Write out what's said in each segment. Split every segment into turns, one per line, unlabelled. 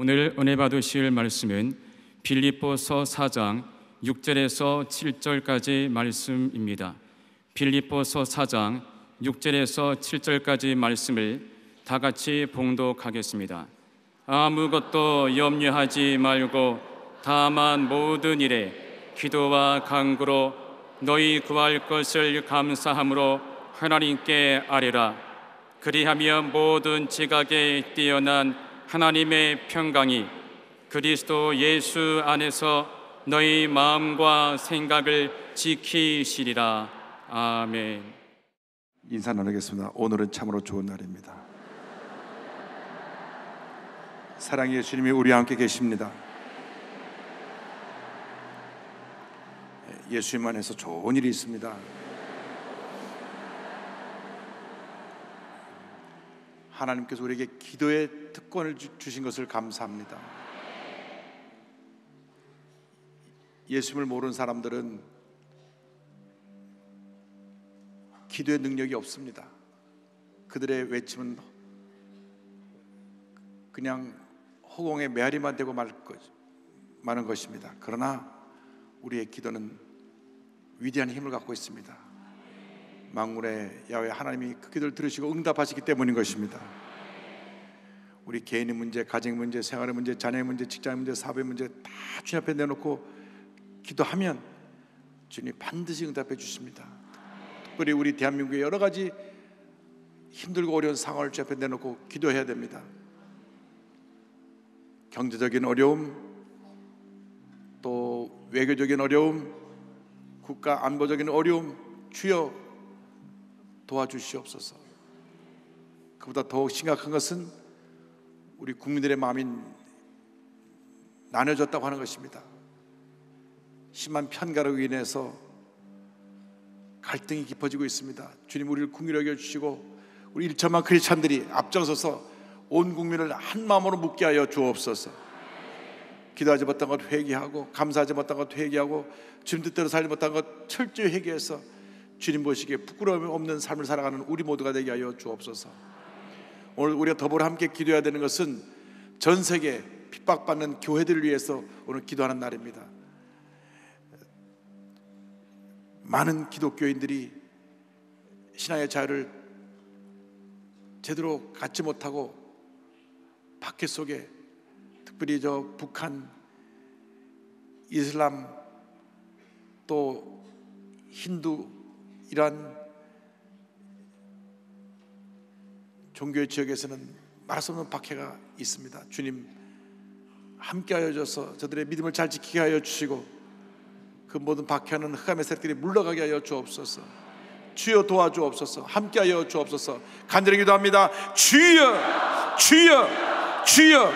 오늘 은혜 받으실 말씀은 빌립보서 4장 6절에서 7절까지 말씀입니다. 빌립보서 4장 6절에서 7절까지 말씀을 다 같이 봉독하겠습니다. 아무것도 염려하지 말고 다만 모든 일에 기도와 간구로 너희 구할 것을 감사함으로 하나님께 아뢰라. 그리하며 모든 지각에 뛰어난 하나님의 평강이 그리스도 예수 안에서 너희 마음과 생각을 지키시리라. 아멘.
인사 나누겠습니다. 오늘은 참으로 좋은 날입니다. 사랑의 예수님이 우리와 함께 계십니다. 예수님 안에서 좋은 일이 있습니다. 하나님께서 우리에게 기도의 특권을 주신 것을 감사합니다. 예수님을 모르는 사람들은 기도의 능력이 없습니다. 그들의 외침은 그냥 허공에 메아리만 되고 마는 것입니다. 그러나 우리의 기도는 위대한 힘을 갖고 있습니다. 만군의 야훼 하나님이 그 기도를 들으시고 응답하시기 때문인 것입니다. 우리 개인의 문제, 가정 문제, 생활의 문제, 자녀의 문제, 직장의 문제, 사업의 문제 다 주님 앞에 내놓고 기도하면 주님이 반드시 응답해 주십니다. 특별히 우리 대한민국의 여러 가지 힘들고 어려운 상황을 주 앞에 내놓고 기도해야 됩니다. 경제적인 어려움, 또 외교적인 어려움, 국가 안보적인 어려움, 주여 도와주시옵소서. 그보다 더욱 심각한 것은 우리 국민들의 마음이 나눠졌다고 하는 것입니다. 심한 편가로 인해서 갈등이 깊어지고 있습니다. 주님 우리를 긍휼히 여겨주시고 우리 1천만 크리스찬들이 앞장서서 온 국민을 한 마음으로 묶게 하여 주옵소서. 기도하지 못한 것 회개하고, 감사하지 못한 것 회개하고, 주님 뜻대로 살지 못한 것 철저히 회개해서 주님 보시기에 부끄러움이 없는 삶을 살아가는 우리 모두가 되게 하여 주옵소서. 오늘 우리가 더불어 함께 기도해야 되는 것은 전 세계 핍박받는 교회들을 위해서 오늘 기도하는 날입니다. 많은 기독교인들이 신앙의 자유를 제대로 갖지 못하고 박해 속에, 특별히 북한, 이슬람, 또 힌두, 이러한 종교의 지역에서는 말할 수 없는 박해가 있습니다. 주님 함께하여 주셔서 저들의 믿음을 잘 지키게 하여 주시고 그 모든 박해하는 흑암의 세력들이 물러가게 하여 주옵소서. 주여 도와주옵소서. 함께하여 주옵소서. 간절히 기도합니다. 주여, 주여, 주여.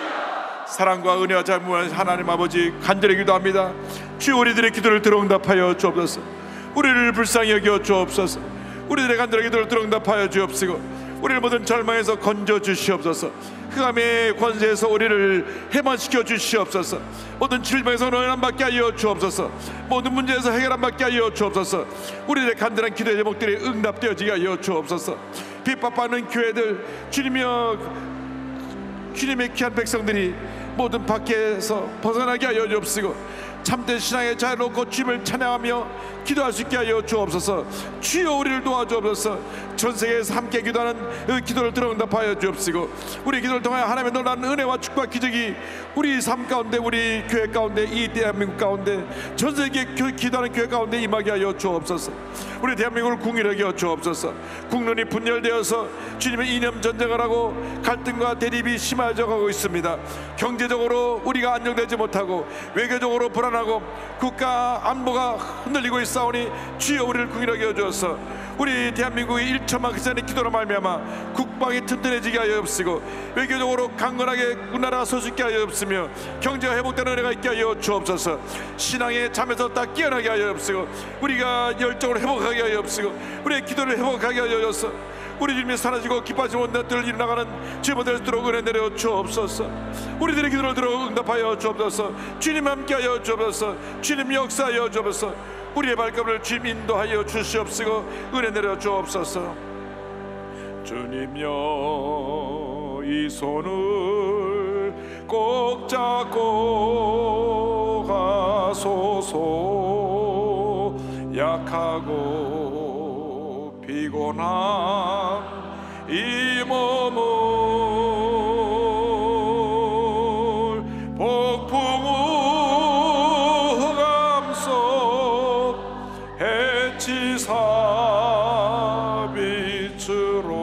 사랑과 은혜와 자비하신 하나님 아버지, 간절히 기도합니다. 주여 우리들의 기도를 들어 응답하여 주옵소서. 우리를 불쌍히 여겨 주옵소서. 우리들의 간절한 기도를 들어 응답하여 주옵시고 우리를 모든 절망에서 건져 주시옵소서. 흑암의 권세에서 우리를 해방시켜 주시옵소서. 모든 질병에서 해방받게 하여 주옵소서. 모든 문제에서 해결받게 하여 주옵소서. 우리들의 간절한 기도의 제목들이 응답되어지게 하여 주옵소서. 핍박받는 교회들, 주님의 귀한 백성들이 모든 박해에서 벗어나게 하여 주옵시고 참된 신앙의 자유를 얻고 주님을 찬양하며 기도할 수 있게 하여 주옵소서. 주여 우리를 도와주옵소서. 전 세계에서 함께 기도하는 그 기도를 들어 응답하여 주옵시고 우리 기도를 통하여 하나님의 놀라운 은혜와 축복과 기적이 우리 삶 가운데, 우리 교회 가운데, 이 대한민국 가운데, 전 세계 기도하는 교회 가운데 임하게 하여 주옵소서. 우리 대한민국을 긍휼히 여겨 주옵소서. 국론이 분열되어서 주님의 이념 전쟁을 하고 갈등과 대립이 심해져 가고 있습니다. 경제적으로 우리가 안정되지 못하고 외교적으로 불안하고 국가 안보가 흔들리고 있사오니 주여 우리를 긍휼히 여겨 주옵소서. 우리 대한민국의 1천만 크리스찬의 기도로 말미암아 국방이 튼튼해지게 하여 주옵시고 외교적으로 강건하게 우리나라가 서식게 하여 주옵시며 경제가 회복되는 은혜가 있게 하여 주옵소서. 신앙의 잠에서 다 깨어나게 하여 주옵시고 우리가 열정을 회복하게 하여 주옵시고 우리의 기도를 회복하게 하여 주옵소서. 우리 주님이 사라지고 기뻐하지 못한 것들을 일어나가는 죄모델을 들어 은혜 내려 주옵소서. 우리들의 기도를 들어 응답하여 주옵소서. 주님 함께하여 주옵소서. 주님 역사하여 주옵소서. 우리의 발걸음을 주님 인도하여 주시옵시고 은혜 내려 주옵소서. 주님여 이 손을 꼭 잡고 가소서. 약하고 피곤한 이 몸을 폭풍우 감속 해치사 빛으로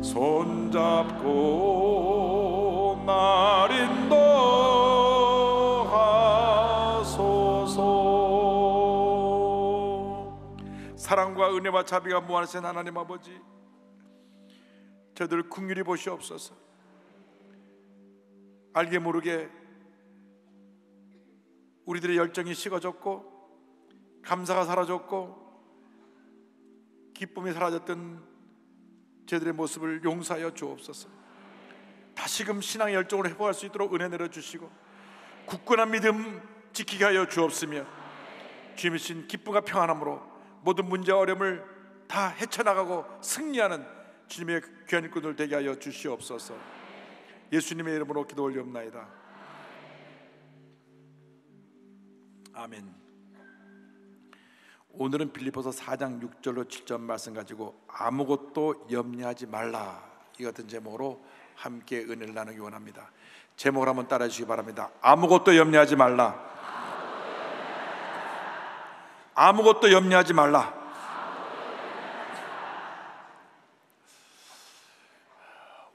손잡고 날 인도하소서. 사랑과 은혜와 자비가 무한하신 하나님 아버지, 저희들 긍휼히 보시옵소서. 알게 모르게 우리들의 열정이 식어졌고 감사가 사라졌고 기쁨이 사라졌던 저희들의 모습을 용서하여 주옵소서. 다시금 신앙의 열정으로 회복할 수 있도록 은혜 내려주시고 굳건한 믿음 지키게 하여 주옵시며, 주님이신 기쁨과 평안함으로 모든 문제와 어려움을 다 헤쳐나가고 승리하는 주님의 귀한 일꾼들 되게 하여 주시옵소서. 예수님의 이름으로 기도 올리옵나이다. 아멘. 오늘은 빌립보서 4장 6절로 7절 말씀 가지고 아무것도 염려하지 말라, 이 같은 제목으로 함께 은혜를 나누기 원합니다. 제목을 한번 따라해 주시기 바랍니다. 아무것도 염려하지 말라. 아무것도 염려하지 말라.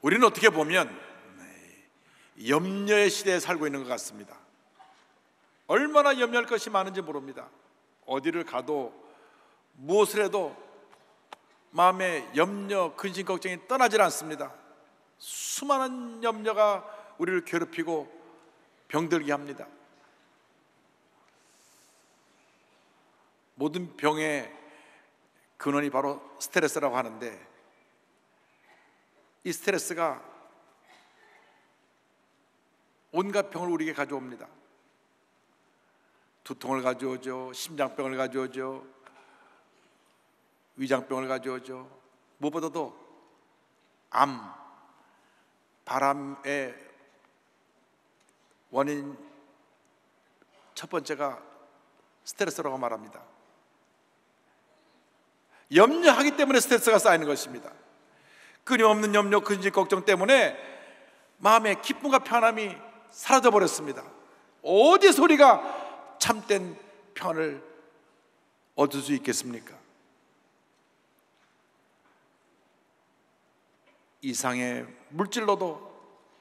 우리는 어떻게 보면 염려의 시대에 살고 있는 것 같습니다. 얼마나 염려할 것이 많은지 모릅니다. 어디를 가도 무엇을 해도 마음에 염려, 근심, 걱정이 떠나질 않습니다. 수많은 염려가 우리를 괴롭히고 병들게 합니다. 모든 병의 근원이 바로 스트레스라고 하는데, 이 스트레스가 온갖 병을 우리에게 가져옵니다. 두통을 가져오죠. 심장병을 가져오죠. 위장병을 가져오죠. 무엇보다도 암, 바람의 원인 첫 번째가 스트레스라고 말합니다. 염려하기 때문에 스트레스가 쌓이는 것입니다. 끊임없는 염려, 근심, 걱정 때문에 마음의 기쁨과 편함이 사라져 버렸습니다. 어디서 우리가 참된 평안을 얻을 수 있겠습니까? 이상의 물질로도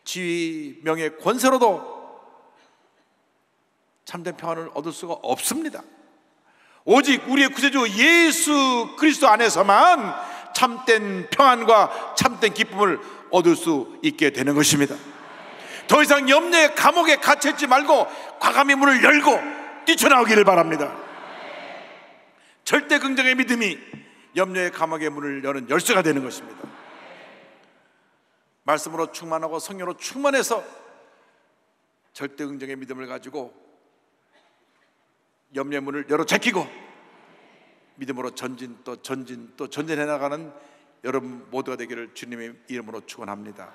지위, 명예, 권세로도 참된 평안을 얻을 수가 없습니다. 오직 우리의 구세주 예수 그리스도 안에서만 참된 평안과 참된 기쁨을 얻을 수 있게 되는 것입니다. 더 이상 염려의 감옥에 갇혀있지 말고 과감히 문을 열고 뛰쳐나오기를 바랍니다. 절대 긍정의 믿음이 염려의 감옥의 문을 여는 열쇠가 되는 것입니다. 말씀으로 충만하고 성령으로 충만해서 절대 긍정의 믿음을 가지고 염려의 문을 열어 제끼고 믿음으로 전진 또 전진해 나가는 여러분 모두가 되기를 주님의 이름으로 축원합니다.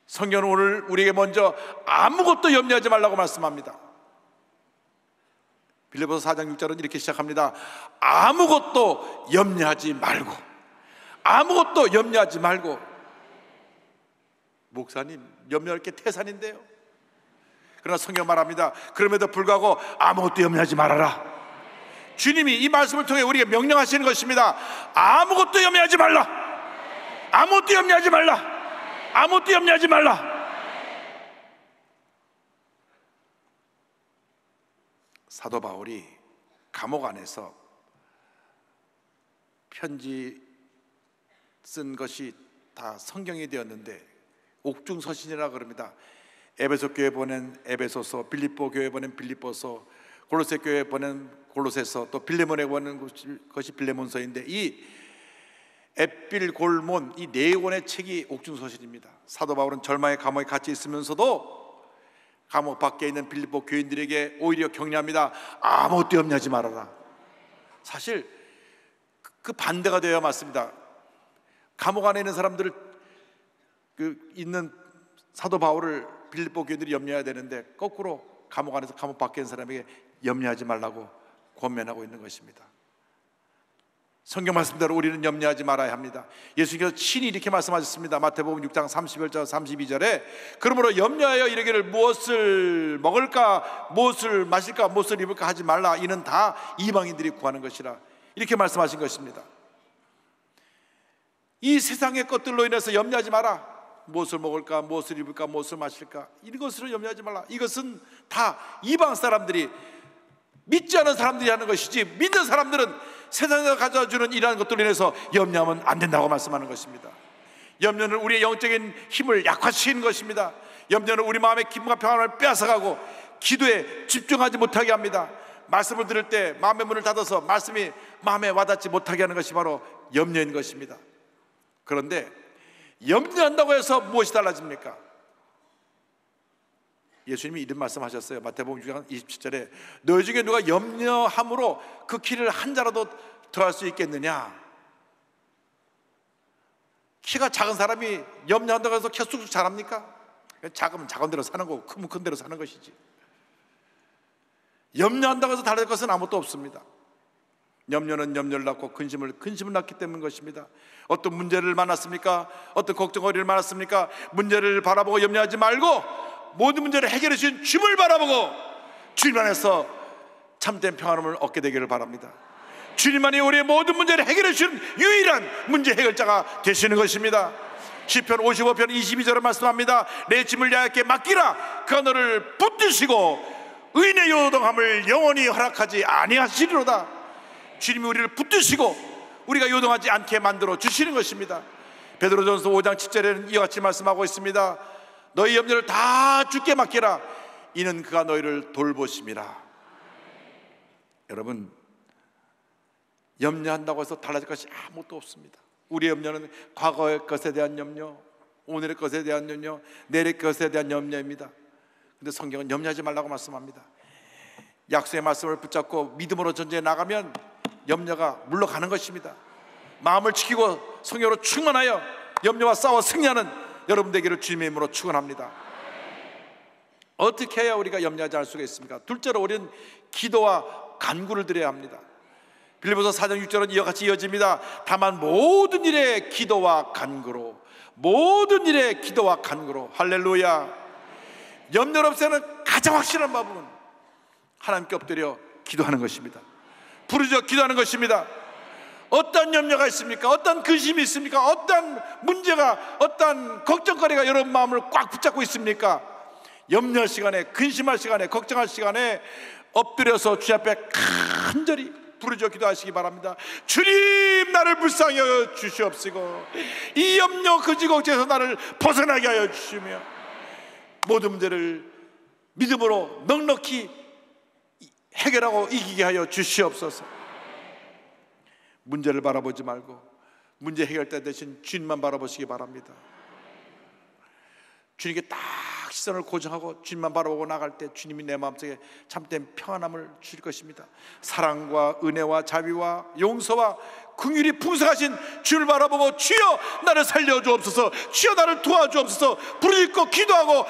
성경은 오늘 우리에게 먼저 아무것도 염려하지 말라고 말씀합니다. 빌립보서 4장 6절은 이렇게 시작합니다. 아무것도 염려하지 말고, 아무것도 염려하지 말고. 목사님, 염려할 게 태산인데요. 그러나 성경 말합니다. 그럼에도 불구하고 아무것도 염려하지 말아라. 주님이 이 말씀을 통해 우리에게 명령하시는 것입니다. 아무것도 염려하지 말라. 아무것도 염려하지 말라. 아무것도 염려하지 말라. 사도 바울이 감옥 안에서 편지 쓴 것이 다 성경이 되었는데 옥중서신이라 그럽니다. 에베소 교회 보낸 에베소서, 빌립보 교회 보낸 빌립보서, 골로새 교회 보낸 골로새서, 또 빌레몬에 보낸 것이 빌레몬서인데 이 에필골몬 이 네 권의 책이 옥중서신입니다. 사도 바울은 절망의 감옥에 갇혀 있으면서도 감옥 밖에 있는 빌립보 교인들에게 오히려 격려합니다. 아무것도 염려하지 말아라. 사실 그 반대가 되어야 맞습니다. 감옥 안에 있는 사람들을 있는 사도 바울을 빌립보 교인들이 염려해야 되는데 거꾸로 감옥 안에서 감옥 밖에 있는 사람에게 염려하지 말라고 권면하고 있는 것입니다. 성경 말씀대로 우리는 염려하지 말아야 합니다. 예수님께서 친히 이렇게 말씀하셨습니다. 마태복음 6장 31절 32절에 그러므로 염려하여 이르기를 무엇을 먹을까 무엇을 마실까 무엇을 입을까 하지 말라. 이는 다 이방인들이 구하는 것이라. 이렇게 말씀하신 것입니다. 이 세상의 것들로 인해서 염려하지 마라. 무엇을 먹을까 무엇을 입을까 무엇을 마실까 이것으로 염려하지 말라. 이것은 다 이방 사람들이, 믿지 않은 사람들이 하는 것이지 믿는 사람들은 세상에서 가져주는 이러한 것들로 인해서 염려하면 안 된다고 말씀하는 것입니다. 염려는 우리의 영적인 힘을 약화시키는 것입니다. 염려는 우리 마음의 기쁨과 평안을 빼앗아가고 기도에 집중하지 못하게 합니다. 말씀을 들을 때 마음의 문을 닫아서 말씀이 마음에 와닿지 못하게 하는 것이 바로 염려인 것입니다. 그런데 염려한다고 해서 무엇이 달라집니까? 예수님이 이런 말씀하셨어요. 마태복음 6장 27절에 너희 중에 누가 염려함으로 그 길을 한 자라도 들어갈 수 있겠느냐? 키가 작은 사람이 염려한다고 해서 키가 쑥쑥 자랍니까? 작으면 작은 대로 사는 거고 크면 큰 대로 사는 것이지. 염려한다고 해서 다를 것은 아무것도 없습니다. 염려는 염려를 낳고 근심을 낳기 때문인 것입니다. 어떤 문제를 만났습니까? 어떤 걱정거리를 만났습니까? 문제를 바라보고 염려하지 말고 모든 문제를 해결해 주신 주님을 바라보고 주님 안에서 참된 평안함을 얻게 되기를 바랍니다. 주님만이 우리의 모든 문제를 해결해 주신 유일한 문제 해결자가 되시는 것입니다. 시편 55편 22절을 말씀합니다. 내 짐을 야곱께 맡기라. 그가 너를 붙드시고 의인의 요동함을 영원히 허락하지 아니하시리로다. 주님이 우리를 붙드시고 우리가 요동하지 않게 만들어 주시는 것입니다. 베드로전서 5장 7절에는 이와 같이 말씀하고 있습니다. 너희 염려를 다 주께 맡기라. 이는 그가 너희를 돌보심이라. 여러분, 염려한다고 해서 달라질 것이 아무것도 없습니다. 우리의 염려는 과거의 것에 대한 염려, 오늘의 것에 대한 염려, 내일의 것에 대한 염려입니다. 근데 성경은 염려하지 말라고 말씀합니다. 약속의 말씀을 붙잡고 믿음으로 전쟁에 나가면 염려가 물러가는 것입니다. 마음을 지키고 성령으로 충만하여 염려와 싸워 승리하는 여러분 되기를 주님의 이름으로 축원합니다. 어떻게 해야 우리가 염려하지 않을 수가 있습니까? 둘째로 우리는 기도와 간구를 드려야 합니다. 빌립보서 4장 6절은 이와 같이 이어집니다. 다만 모든 일에 기도와 간구로, 모든 일에 기도와 간구로. 할렐루야. 염려를 없애는 가장 확실한 방법은 하나님께 엎드려 기도하는 것입니다. 부르짖어 기도하는 것입니다. 어떤 염려가 있습니까? 어떤 근심이 있습니까? 어떤 문제가, 어떤 걱정거리가 여러분 마음을 꽉 붙잡고 있습니까? 염려할 시간에, 근심할 시간에, 걱정할 시간에 엎드려서 주님 앞에 간절히 부르짖어 기도하시기 바랍니다. 주님, 나를 불쌍히 하여 주시옵시고 이 염려 거지 걱정에서 나를 벗어나게 하여 주시며 모든 문제를 믿음으로 넉넉히 해결하고 이기게 하여 주시옵소서. 문제를 바라보지 말고 문제 해결자 대신 주님만 바라보시기 바랍니다. 주님께 딱 시선을 고정하고 주님만 바라보고 나갈 때 주님이 내 마음속에 참된 평안함을 주실 것입니다. 사랑과 은혜와 자비와 용서와 긍휼이 풍성하신 주를 바라보고 주여 나를 살려주옵소서, 주여 나를 도와주옵소서 부르짖고 기도하고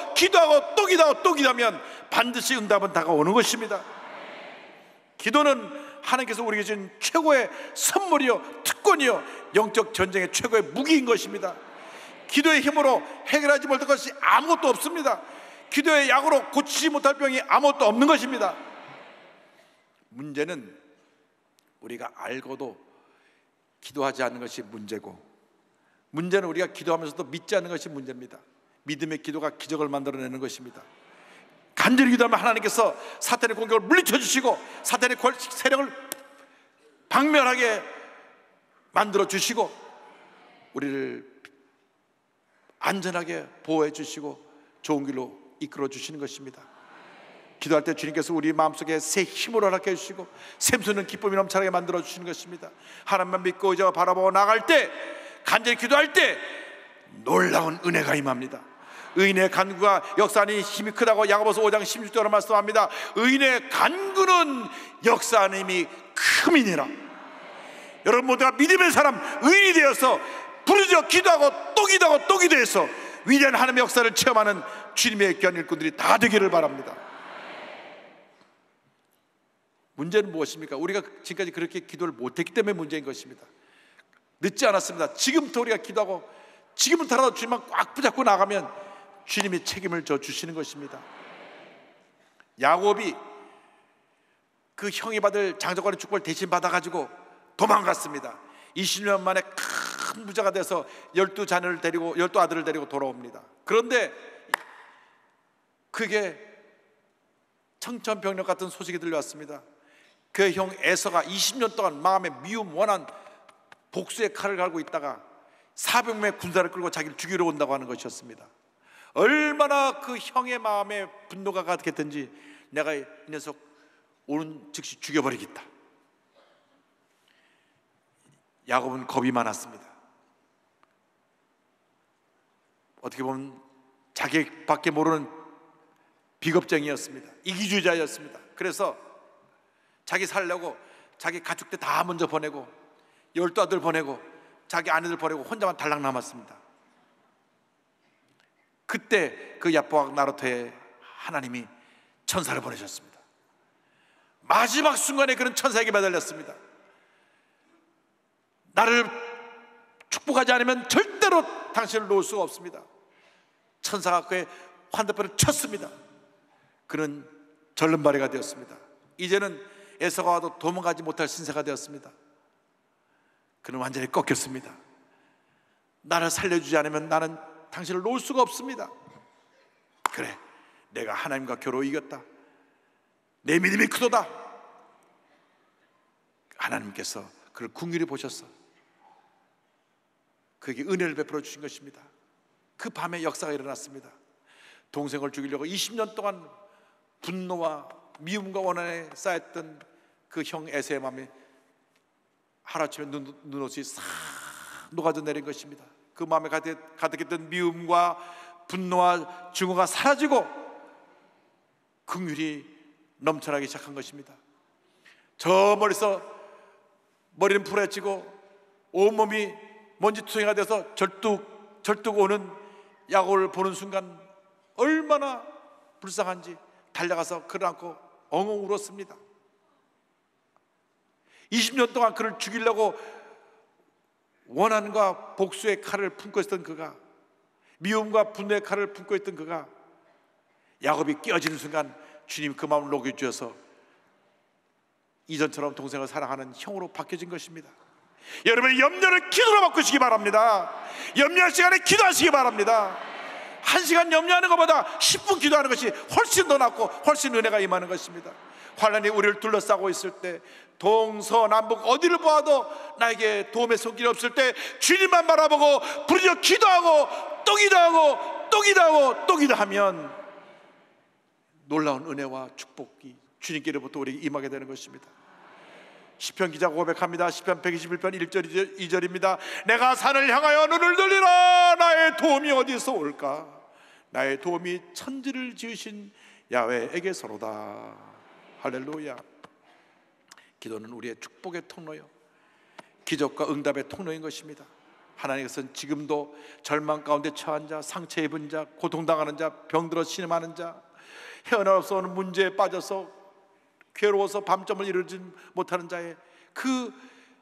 또 기도하면 반드시 응답은 다가오는 것입니다. 기도는 하나님께서 우리에게 주신 최고의 선물이요 특권이요 영적 전쟁의 최고의 무기인 것입니다. 기도의 힘으로 해결하지 못할 것이 아무것도 없습니다. 기도의 약으로 고치지 못할 병이 아무것도 없는 것입니다. 문제는 우리가 알고도 기도하지 않는 것이 문제고, 문제는 우리가 기도하면서도 믿지 않는 것이 문제입니다. 믿음의 기도가 기적을 만들어내는 것입니다. 간절히 기도하면 하나님께서 사탄의 공격을 물리쳐 주시고 사탄의 세력을 박멸하게 만들어 주시고 우리를 안전하게 보호해 주시고 좋은 길로 이끌어 주시는 것입니다. 기도할 때 주님께서 우리 마음속에 새 힘을 허락해 주시고 샘솟는 기쁨이 넘쳐나게 만들어 주시는 것입니다. 하나님만 믿고 의지하고 바라보고 나갈 때, 간절히 기도할 때 놀라운 은혜가 임합니다. 의인의 간구가 역사하는 힘이 크다고 야고보서 5장 16절로 말씀합니다. 의인의 간구는 역사하는 힘이 큼이니라. 여러분 모두가 믿음의 사람, 의인이 되어서 부르짖어 기도하고 또 기도해서 위대한 하나님의 역사를 체험하는 주님의 귀한 일꾼들이 다 되기를 바랍니다. 문제는 무엇입니까? 우리가 지금까지 그렇게 기도를 못했기 때문에 문제인 것입니다. 늦지 않았습니다. 지금부터 우리가 기도하고 지금부터라도 주님만 꽉 붙잡고 나가면 주님이 책임을 져 주시는 것입니다. 야곱이 그 형이 받을 장자권의 축복을 대신 받아가지고 도망갔습니다. 20년 만에 큰 부자가 돼서 12자녀를 데리고 12아들을 데리고 돌아옵니다. 그런데 그게 청천벽력 같은 소식이 들려왔습니다. 그 형 에서가 20년 동안 마음에 미움, 원한, 복수의 칼을 갈고 있다가 400명의 군사를 끌고 자기를 죽이러 온다고 하는 것이었습니다. 얼마나 그 형의 마음에 분노가 가득했던지 내가 이 녀석 오는 즉시 죽여버리겠다. 야곱은 겁이 많았습니다. 어떻게 보면 자기밖에 모르는 비겁쟁이였습니다. 이기주의자였습니다. 그래서 자기 살려고 자기 가축들 다 먼저 보내고 12아들 보내고 자기 아내들 보내고 혼자만 달랑 남았습니다. 그때 그 야보악 나루터에 하나님이 천사를 보내셨습니다. 마지막 순간에 그런 천사에게 매달렸습니다. 나를 축복하지 않으면 절대로 당신을 놓을 수가 없습니다. 천사가 그의 환대뼈를 쳤습니다. 그는 절름발이가 되었습니다. 이제는 에서가 와도 도망가지 못할 신세가 되었습니다. 그는 완전히 꺾였습니다. 나를 살려주지 않으면 나는 당신을 놓을 수가 없습니다. 그래, 내가 하나님과 겨루 이겼다. 내 믿음이 크도다. 하나님께서 그를 긍휼히 보셔서 그에게 은혜를 베풀어 주신 것입니다. 그 밤에 역사가 일어났습니다. 동생을 죽이려고 20년 동안 분노와 미움과 원한에 쌓였던 그 형 에서의 마음에 하루아침에 눈옷이 싹 녹아져 내린 것입니다. 그 마음에 가득했던 미움과 분노와 증오가 사라지고 긍휼이 넘쳐나기 시작한 것입니다. 저 멀리서 머리는 풀어지고 온몸이 먼지투성이가 돼서 절뚝 오는 야곱을 보는 순간 얼마나 불쌍한지 달려가서 그를 안고 엉엉 울었습니다. 20년 동안 그를 죽이려고 원한과 복수의 칼을 품고 있었던 그가, 미움과 분노의 칼을 품고 있던 그가 야곱이 끼어지는 순간 주님 그 마음을 녹여주셔서 이전처럼 동생을 사랑하는 형으로 바뀌어진 것입니다. 여러분의 염려를 기도로 바꾸시기 바랍니다. 염려할 시간에 기도하시기 바랍니다. 1시간 염려하는 것보다 10분 기도하는 것이 훨씬 더 낫고 훨씬 은혜가 임하는 것입니다. 환난이 우리를 둘러싸고 있을 때, 동서남북 어디를 보아도 나에게 도움의 손길이 없을 때 주님만 바라보고 부르짖어 기도하고 또 기도하고 또 기도하고 또 기도하면 놀라운 은혜와 축복이 주님께로부터 우리에게 임하게 되는 것입니다. 시편 기자가 고백합니다. 시편 121편 1절 2절입니다. 내가 산을 향하여 눈을 돌리라. 나의 도움이 어디서 올까? 나의 도움이 천지를 지으신 야훼에게서로다. 할렐루야. 기도는 우리의 축복의 통로요, 기적과 응답의 통로인 것입니다. 하나님께서는 지금도 절망 가운데 처한 자, 상처 입은 자, 고통당하는 자, 병들어 신음하는 자, 헤어날 수 없는 문제에 빠져서 괴로워서 밤잠을 이루지 못하는 자의 그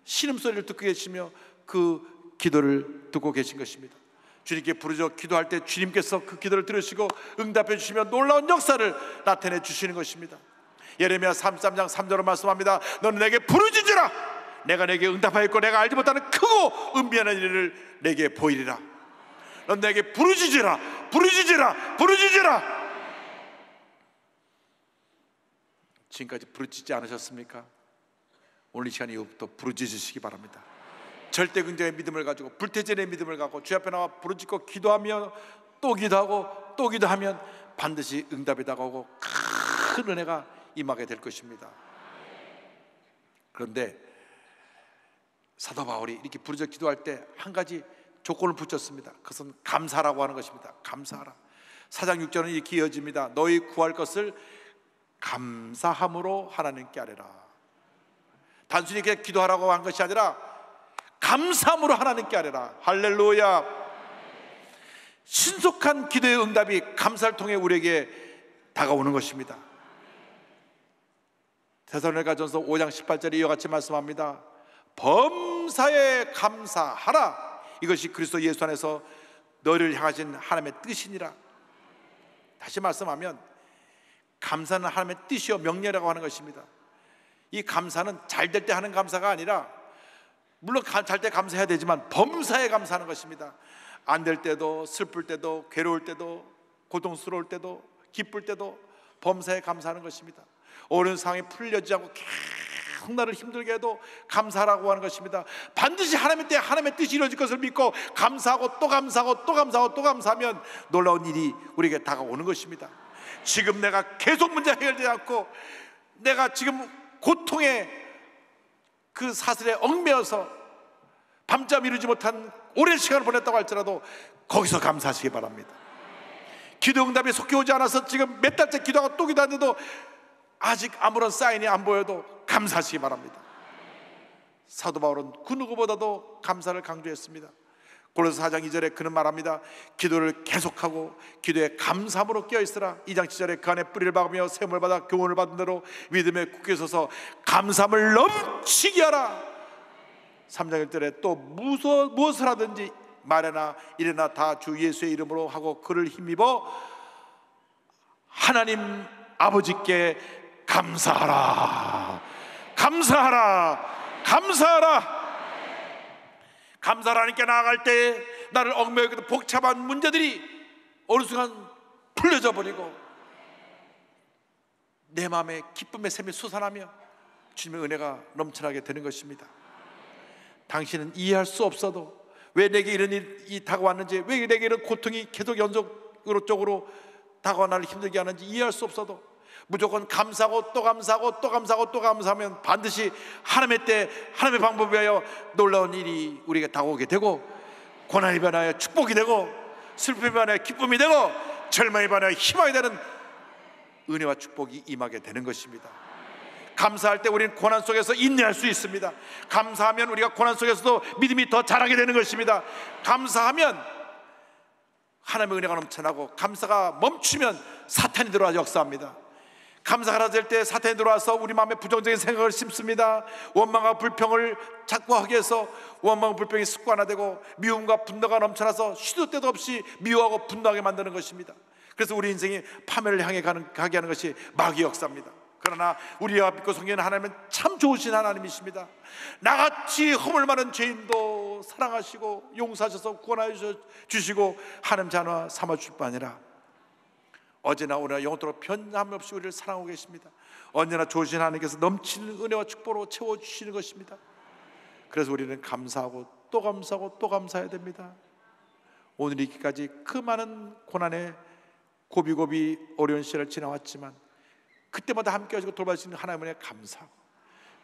신음소리를 듣고 계시며 그 기도를 듣고 계신 것입니다. 주님께 부르짖어 기도할 때 주님께서 그 기도를 들으시고 응답해 주시며 놀라운 역사를 나타내 주시는 것입니다. 예레미야 33장 3절로 말씀합니다. 너는 내게 부르짖으라. 내가 내게 응답하였고 내가 알지 못하는 크고 은비하는 일을 내게 보이리라. 넌 내게 부르짖으라. 부르짖으라. 부르짖으라. 지금까지 부르짖지 않으셨습니까? 오늘 이 시간 이후부터 부르짖으시기 바랍니다. 절대 긍정의 믿음을 가지고 불태전의 믿음을 갖고 주 앞에 나와 부르짖고 기도하며 또 기도하고 또 기도하면 반드시 응답이 다가오고 큰 은혜가 임하게 될 것입니다. 그런데 사도 바울이 이렇게 부르짖어 기도할 때 한 가지 조건을 붙였습니다. 그것은 감사라고 하는 것입니다. 감사하라. 4장 6절은 이렇게 이어집니다. 너희 구할 것을 감사함으로 하나님께 아뢰라. 단순히 그냥 기도하라고 한 것이 아니라 감사함으로 하나님께 아뢰라. 할렐루야. 신속한 기도의 응답이 감사를 통해 우리에게 다가오는 것입니다. 데살로니가전서 5장 18절에 이와 같이 말씀합니다. 범사에 감사하라. 이것이 그리스도 예수 안에서 너를 향하신 하나님의 뜻이니라. 다시 말씀하면 감사는 하나님의 뜻이요 명령이라고 하는 것입니다. 이 감사는 잘 될 때 하는 감사가 아니라, 물론 잘 때 감사해야 되지만 범사에 감사하는 것입니다. 안 될 때도, 슬플 때도, 괴로울 때도, 고통스러울 때도, 기쁠 때도 범사에 감사하는 것입니다. 어려운 상황이 풀려지지 않고 계속 나를 힘들게 해도 감사하라고 하는 것입니다. 반드시 하나님의 때 하나님의 뜻이 이루어질 것을 믿고 감사하고 또 감사하고 또 감사하고 또 감사하면 놀라운 일이 우리에게 다가오는 것입니다. 지금 내가 계속 문제 해결되지 않고 내가 지금 고통의 그 사슬에 얽매여서 밤잠 이루지 못한 오랜 시간을 보냈다고 할지라도 거기서 감사하시기 바랍니다. 기도 응답이 속히 오지 않아서 지금 몇 달째 기도하고 또 기도하는데도 아직 아무런 사인이 안 보여도 감사하시기 바랍니다. 사도 바울은 그 누구보다도 감사를 강조했습니다. 고린도서 4장 2절에 그는 말합니다. 기도를 계속하고 기도에 감사함으로 깨어있으라. 2장 7절에 그 안에 뿌리를 박으며 세움을 받아 교훈을 받은 대로 믿음에 굳게 서서 감사함을 넘치게 하라. 3장 1절에 또 무엇을 하든지 말이나 이래나 다 주 예수의 이름으로 하고 그를 힘입어 하나님 아버지께 감사하라. 감사하라. 감사하라. 감사를 하나님께 나아갈 때 나를 얽매이고 복잡한 문제들이 어느 순간 풀려져 버리고 내 마음에 기쁨의 샘이 솟아나며 주님의 은혜가 넘쳐나게 되는 것입니다. 당신은 이해할 수 없어도 왜 내게 이런 일이 다가왔는지, 왜 내게 이런 고통이 계속 연속으로 다가와 나를 힘들게 하는지 이해할 수 없어도 무조건 감사하고 또 감사하고 또 감사하고 또 감사하면 반드시 하나님의 때 하나님의 방법에 하여 놀라운 일이 우리에게 다가오게 되고, 고난이 변하여 축복이 되고, 슬픔이 변하여 기쁨이 되고, 절망이 변하여 희망이 되는 은혜와 축복이 임하게 되는 것입니다. 감사할 때 우리는 고난 속에서 인내할 수 있습니다. 감사하면 우리가 고난 속에서도 믿음이 더 자라게 되는 것입니다. 감사하면 하나님의 은혜가 넘쳐나고, 감사가 멈추면 사탄이 들어와 역사합니다. 감사가 사라질 때 사탄이 들어와서 우리 마음에 부정적인 생각을 심습니다. 원망과 불평을 자꾸 하게 해서 원망과 불평이 습관화되고 미움과 분노가 넘쳐나서 시도 때도 없이 미워하고 분노하게 만드는 것입니다. 그래서 우리 인생이 파멸을 향해 가게 하는 것이 마귀의 역사입니다. 그러나 우리가 믿고 섬기는 하나님은 참 좋으신 하나님이십니다. 나같이 허물 많은 죄인도 사랑하시고 용서하셔서 구원하여 주시고 하나님 자녀 삼아주실 뿐 아니라 어제나 오늘나 영원토록 변함없이 우리를 사랑하고 계십니다. 언제나 좋으신 하나님께서 넘치는 은혜와 축복으로 채워주시는 것입니다. 그래서 우리는 감사하고 또 감사하고 또 감사해야 됩니다. 오늘 이기까지 그 많은 고난의 고비고비 어려운 시절을 지나왔지만 그때마다 함께 하시고 돌봐주시는 하나님의 감사하고,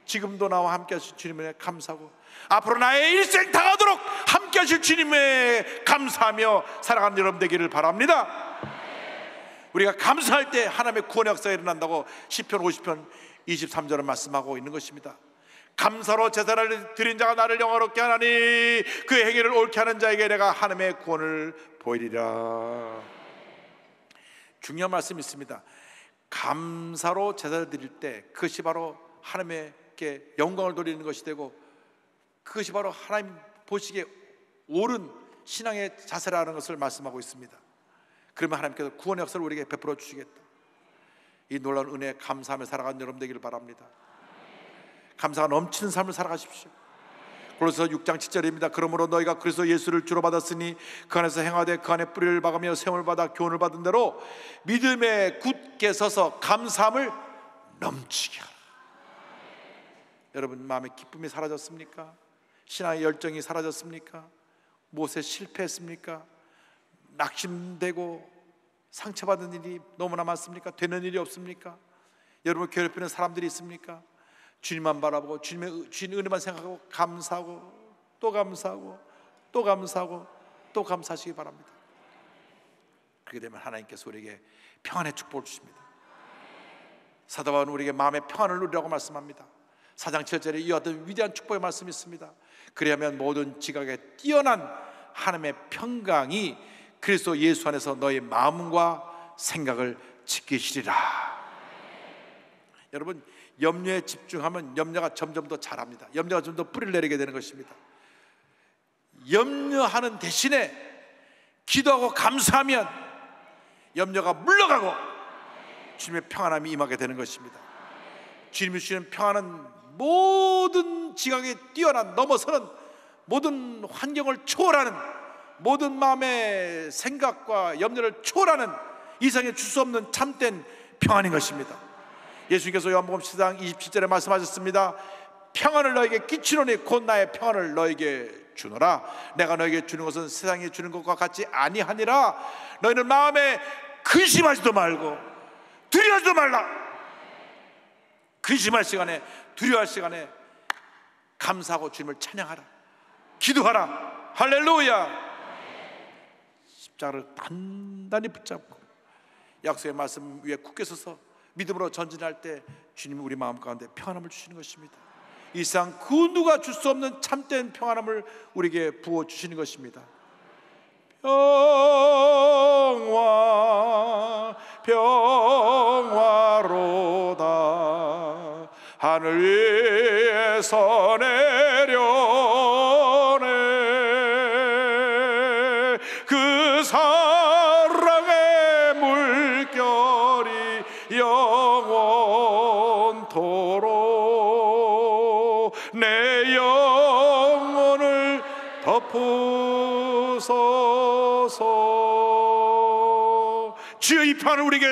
지금도 나와 함께 하실 주님의 감사하고, 앞으로 나의 일생 다가도록 함께 하실 주님의 감사하며 살아가는 여러분 되기를 바랍니다. 우리가 감사할 때 하나님의 구원의 역사가 일어난다고 시편 50편 23절은 말씀하고 있는 것입니다. 감사로 제사를 드린 자가 나를 영화롭게 하나니 그 행위를 옳게 하는 자에게 내가 하나님의 구원을 보이리라. 중요한 말씀이 있습니다. 감사로 제사를 드릴 때 그것이 바로 하나님께 영광을 돌리는 것이 되고, 그것이 바로 하나님 보시기에 옳은 신앙의 자세라는 것을 말씀하고 있습니다. 그러면 하나님께서 구원의 역사를 우리에게 베풀어 주시겠다. 이 놀라운 은혜에 감사하며 살아가는 여러분 되기를 바랍니다. 감사가 넘치는 삶을 살아가십시오. 고린도서 6장 7절입니다. 그러므로 너희가 그리스도 예수를 주로 받았으니 그 안에서 행하되 그 안에 뿌리를 박으며 세움을 받아 교훈을 받은 대로 믿음에 굳게 서서 감사함을 넘치게 하라. 여러분 마음의 기쁨이 사라졌습니까? 신앙의 열정이 사라졌습니까? 무엇에 실패했습니까? 낙심되고 상처받은 일이 너무나 많습니까? 되는 일이 없습니까? 여러분을 괴롭히는 사람들이 있습니까? 주님만 바라보고 주님의 은혜만 생각하고 감사하고 또 감사하고 또 감사하고 또 감사하시기 바랍니다. 그렇게 되면 하나님께서 우리에게 평안의 축복을 주십니다. 사도 바울은 우리에게 마음의 평안을 누리라고 말씀합니다. 4장 7절에 이와 같은 위대한 축복의 말씀이 있습니다. 그리하면 모든 지각에 뛰어난 하나님의 평강이 그리스도 예수 안에서 너의 마음과 생각을 지키시리라. 여러분, 염려에 집중하면 염려가 점점 더 자랍니다. 염려가 좀 더 뿌리를 내리게 되는 것입니다. 염려하는 대신에 기도하고 감사하면 염려가 물러가고 주님의 평안함이 임하게 되는 것입니다. 주님이 주시는 평안은 모든 지각에 뛰어난, 넘어서는, 모든 환경을 초월하는, 모든 마음의 생각과 염려를 초월하는 이상에 줄 수 없는 참된 평안인 것입니다. 예수님께서 요한복음 10장 27절에 말씀하셨습니다. 평안을 너에게 끼치노니 곧 나의 평안을 너에게 주노라. 내가 너에게 주는 것은 세상이 주는 것과 같지 아니하니라. 너희는 마음에 근심하지도 말고 두려워하지도 말라. 근심할 시간에, 두려워할 시간에 감사하고 주님을 찬양하라, 기도하라. 할렐루야. 십자가를 단단히 붙잡고 약속의 말씀 위에 굳게 서서 믿음으로 전진할 때 주님이 우리 마음 가운데 평안함을 주시는 것입니다. 이 세상 그 누가 줄 수 없는 참된 평안함을 우리에게 부어주시는 것입니다. 평화로다 하늘 위에서 내려오네. 그 사랑의 물결이 영원토록 내 영혼을 덮으소서. 주여, 이 평안을 우리에게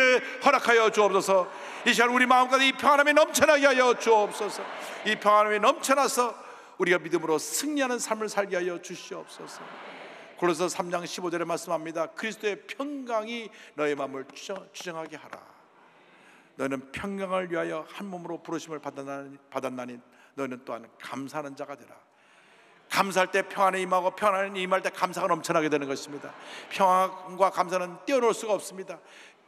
허락하여 주옵소서. 이 시간 우리 마음까지 이 평안함이 넘쳐나게 하여 주옵소서. 이 평안함이 넘쳐나서 우리가 믿음으로 승리하는 삶을 살게 하여 주시옵소서. 골로새 3장 15절에 말씀합니다. 그리스도의 평강이 너의 마음을 주장하게 하라. 너희는 평강을 위하여 한 몸으로 부르심을 받았나니 너희는 또한 감사하는 자가 되라. 감사할 때 평안에 임하고 평안에 임할 때 감사가 넘쳐나게 되는 것입니다. 평안과 감사는 떼어놓을 수가 없습니다.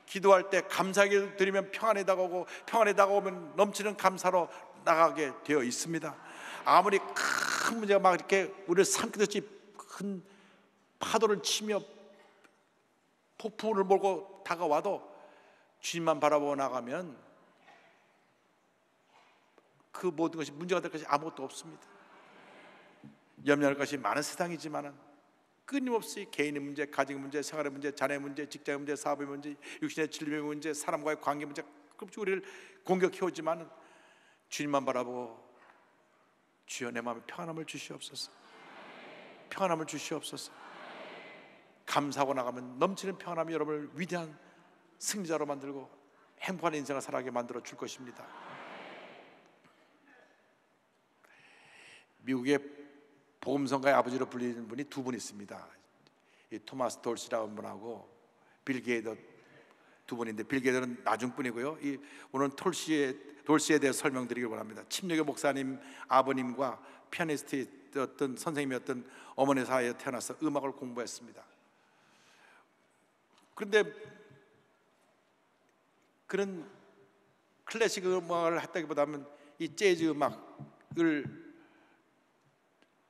기도할 때 감사하게 드리면 평안에 다가오고, 평안에 다가오면 넘치는 감사로 나가게 되어 있습니다. 아무리 큰 문제가 막 이렇게 우리를 삼키듯이 큰 파도를 치며 폭풍을 몰고 다가와도 주님만 바라보고 나가면 그 모든 것이 문제가 될 것이 아무것도 없습니다. 염려할 것이 많은 세상이지만 끊임없이 개인의 문제, 가정 문제, 생활의 문제, 자녀의 문제, 직장의 문제, 사업의 문제, 육신의 질병의 문제, 사람과의 관계 문제 끊임없이 우리를 공격해오지만 주님만 바라보고 주여 내 마음에 평안함을 주시옵소서. 평안함을 주시옵소서. 감사하고 나가면 넘치는 평안함이 여러분을 위대한 승리자로 만들고 행복한 인생을 살아가게 만들어 줄 것입니다. 미국의 복음성가의 아버지로 불리는 분이 두 분 있습니다. 이 토마스 돌시라는 분하고 빌 게이더 두 분인데, 빌 게이더는 나중 분이고요. 오늘은 돌시에 대해 설명드리길 원합니다. 침례교 목사님 아버님과 피아니스트였던 선생님이었던 어머니 사이에 태어나서 음악을 공부했습니다. 그런데 그런 클래식 음악을 했다기보다는 이 재즈 음악을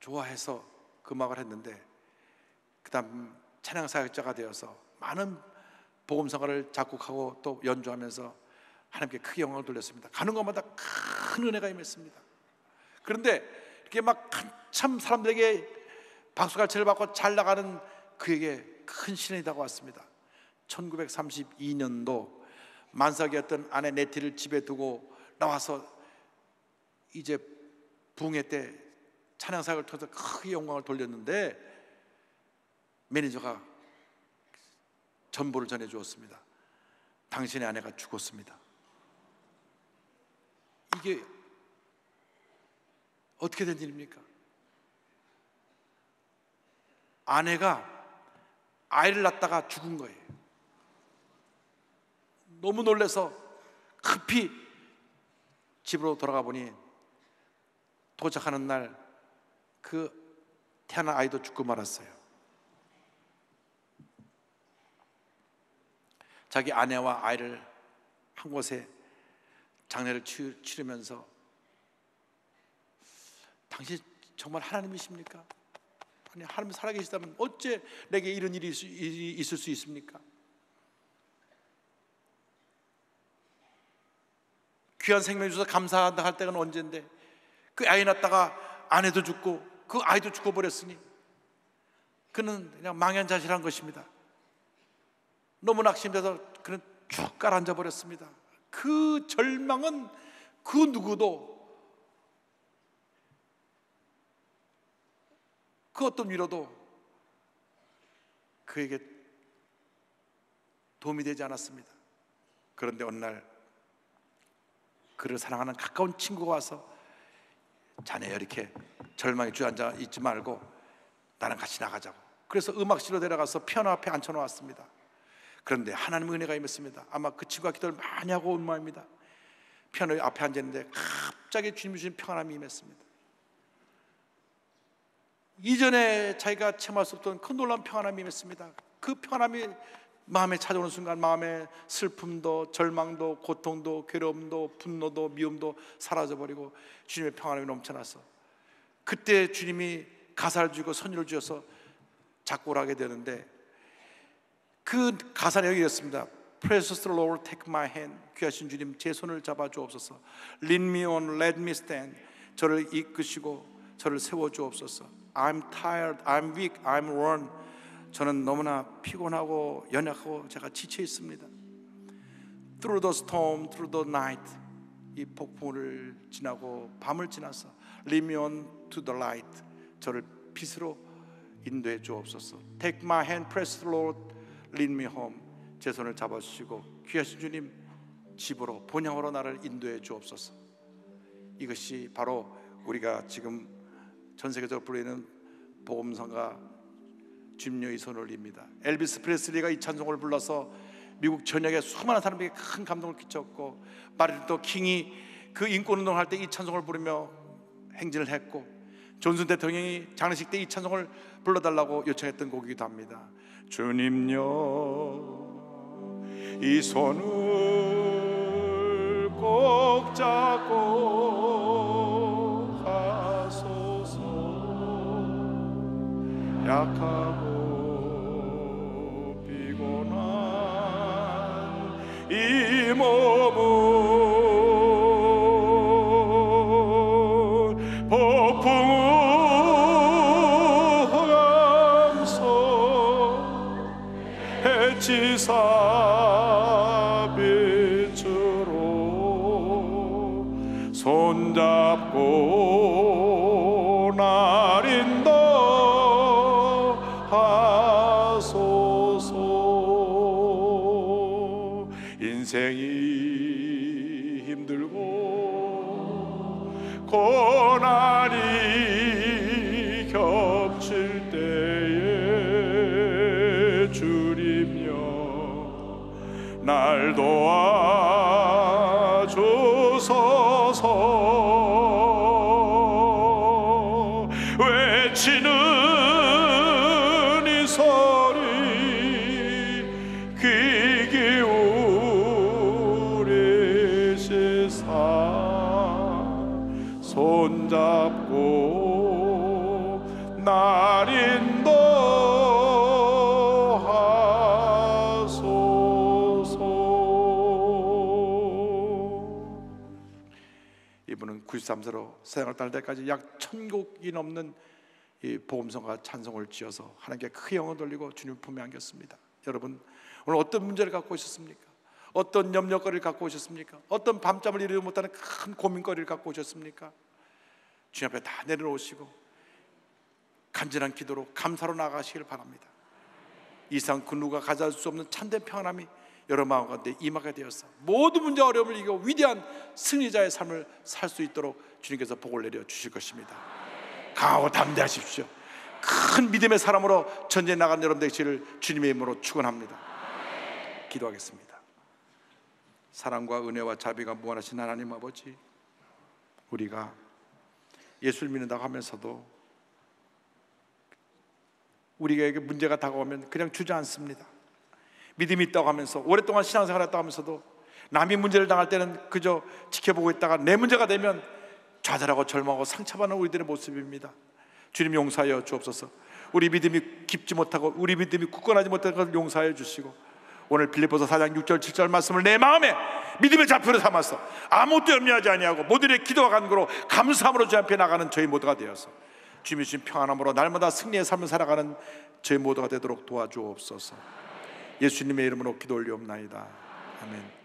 좋아해서 그 음악을 했는데, 그 다음 찬양사역자가 되어서 많은 복음성가를 작곡하고 또 연주하면서 하나님께 크게 영광을 돌렸습니다. 가는 곳마다 큰 은혜가 임했습니다. 그런데 이렇게 막 한참 사람들에게 박수갈채를 받고 잘 나가는 그에게 큰 시련이 다가왔습니다. 1932년도 만삭이었던 아내 네티를 집에 두고 나와서 이제 부흥회 때 찬양사역을 통해서 크게 영광을 돌렸는데, 매니저가 전보를 전해 주었습니다. 당신의 아내가 죽었습니다. 이게 어떻게 된 일입니까? 아내가 아이를 낳다가 죽은 거예요. 너무 놀라서 급히 집으로 돌아가 보니 도착하는 날 그 태어난 아이도 죽고 말았어요. 자기 아내와 아이를 한 곳에 장례를 치르면서 당신 정말 하나님이십니까?
아니, 하나님 살아계시다면 어째 내게 이런 일이 있을 수 있습니까? 귀한 생명 주셔서 감사한다 할 때가 언젠데 그 아이 낳다가 아내도 죽고 그 아이도 죽어버렸으니 그는 그냥 망연자실한 것입니다. 너무 낙심돼서 그는 쭉 가라앉아 버렸습니다. 그 절망은 그 누구도 그 어떤 위로도 그에게 도움이 되지 않았습니다. 그런데 어느 날 그를 사랑하는 가까운 친구가 와서 자네야 이렇게 절망에 주저앉아 있지 말고 나랑 같이 나가자고. 그래서 음악실로 데려가서 피아노 앞에 앉혀놓았습니다. 그런데 하나님의 은혜가 임했습니다. 아마 그 친구가 기도를 많이 하고 온 모양입니다. 피아노 앞에 앉았는데 갑자기 주님 주신 평안함이 임했습니다. 이전에 자기가 체험할 수 없던 큰 놀라운 평안함이 임했습니다. 그 평안함이 마음에 찾아오는 순간 마음의 슬픔도 절망도 고통도 괴로움도 분노도 미움도 사라져버리고 주님의 평안함이 넘쳐나서 그때 주님이 가사를 주고 선율을 주셔서 작곡을 하게 되는데 그 가사 내용이 이렇습니다. Precious Lord, take my hand. 귀하신 주님, 제 손을 잡아 주옵소서. Lead me on, let me stand. 저를 이끄시고 저를 세워 주옵소서. I'm tired, I'm weak, I'm worn. 저는 너무나 피곤하고 연약하고 제가 지쳐 있습니다. Through the storm, through the night. 이 폭풍을 지나고 밤을 지나서 Lead me on to the light. 저를 빛으로 인도해 주옵소서. Take my hand, precious Lord, lead me home. 제 손을 잡아주시고 귀하신 주님 집으로 본향으로 나를 인도해 주옵소서. 이것이 바로 우리가 지금 전 세계적으로 부르는 복음성가 주님의 손을입니다. 엘비스 프레슬리가 이 찬송을 불러서 미국 전역에 수많은 사람에게 큰 감동을 끼쳤고 마틴 루터 킹이 그 인권운동을 할 때 이 찬송을 부르며 행진을 했고 존슨 대통령이 장례식 때 이 찬송을 불러달라고 요청했던 곡이기도 합니다. 주님여 이 손을 꼭 잡고 가소서. 약하고 피곤한 이 몸은 폭풍우 감소 해치사 빛으로 손잡고 날 인도하소서. 인생이 힘들고 고난이 겹칠 때에 주님여 날 도와주소서. 외치는 이 소리 귀 기울이시사 손잡고 날 인도하소서. 이분은 93세로 세상을 떠날 때까지 약 1000곡이 넘는 이 복음성과 찬송을 지어서 하나님께 크게 영광 돌리고 주님 품에 안겼습니다. 여러분 오늘 어떤 문제를 갖고 오셨습니까? 어떤 염려거리를 갖고 오셨습니까? 어떤 밤잠을 이루지 못하는 큰 고민거리를 갖고 오셨습니까? 주님 앞에 다 내려놓으시고 간절한 기도로 감사로 나아가시길 바랍니다. 이상 그 누가 가져올 수 없는 참된 평안함이 여러 마음 가운데 임하게 되어서 모든 문제 어려움을 이기고 위대한 승리자의 삶을 살 수 있도록 주님께서 복을 내려 주실 것입니다. 강하고 담대하십시오. 큰 믿음의 사람으로 전쟁에 나간 여러분 되시기를 주님의 이름으로 축원합니다. 기도하겠습니다. 사랑과 은혜와 자비가 무한하신 하나님 아버지, 우리가 예수를 믿는다고 하면서도 우리에게 문제가 다가오면 그냥 주저앉습니다. 믿음이 있다고 하면서 오랫동안 신앙생활을 했다고 하면서도 남이 문제를 당할 때는 그저 지켜보고 있다가 내 문제가 되면 좌절하고 절망하고 상처받는 우리들의 모습입니다. 주님 용서하여 주옵소서. 우리 믿음이 깊지 못하고 우리 믿음이 굳건하지 못한 것을 용서하여 주시고, 오늘 빌립보서 4장 6절 7절 말씀을 내 마음에 믿음의 좌표로 삼아서 아무것도 염려하지 아니하고 모든 일에 기도와 간구로 감사함으로 주 앞에 나가는 저희 모두가 되어서 주님이 주신 평안함으로 날마다 승리의 삶을 살아가는 저희 모두가 되도록 도와주옵소서. 예수님의 이름으로 기도 올리옵나이다. 아멘.